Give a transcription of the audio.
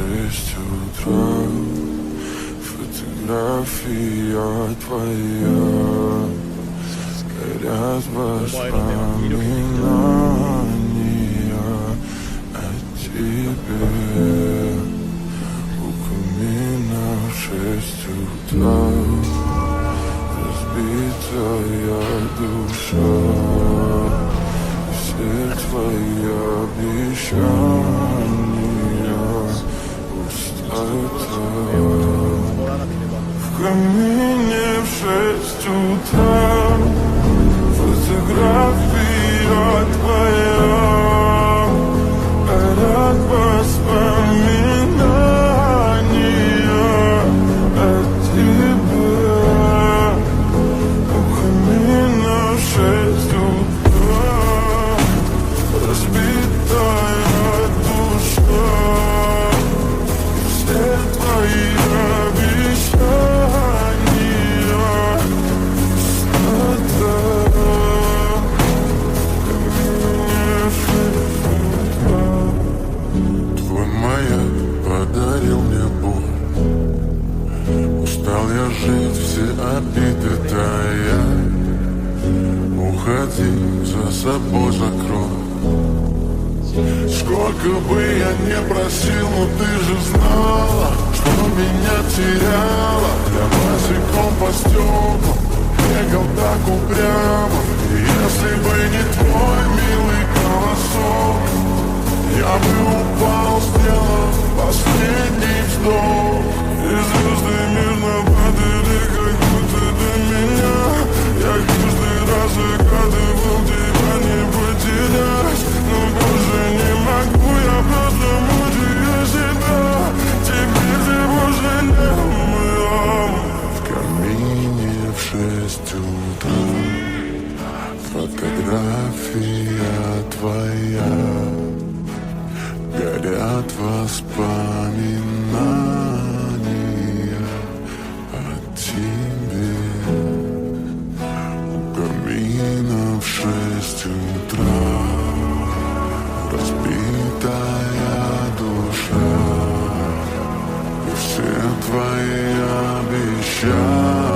6 утра. Фотография твоя, горят воспоминания о тебе. У камина в 6 утра, разбитая душа, все твои обещания пустота. В камине в 6 утра, фотография твоя, горят воспоминания о тебе. У камина в 6 утра, разбитая душа, все твои обещания пустота. Твой маяк подарил мне боль. Устал я жить, все обиды тая. Уходи, за собой закрой. Сколько бы я не просил, но ты же знала, что меня теряла. Я босиком по стеклам бегал так упрямо. И если бы не твой милый голосок, я бы упал, сделав последний вздох. И звезды мирно падали, как будто до меня. Я каждый раз загадывал тебя не потерять, но больше не могу, я просто мучаю себя. Теперь ты больше не моя. В камине в 6 утра, фотография твоя, горят воспоминания о тебе. У камина в 6 утра, разбитая душа, и все твои обещания пустота. В камине в 6 утра, фотография твоя, горят воспоминания о тебе. У камина в 6 утра, разбитая душа, и все твои обещания пустота. В камине в 6 утра, разбитая душа, и все твои обещания пустота. В камине в 6 утра, фотография твоя, горят воспоминания о тебе. У камина в 6 утра, разбитая душа, и все твои обещания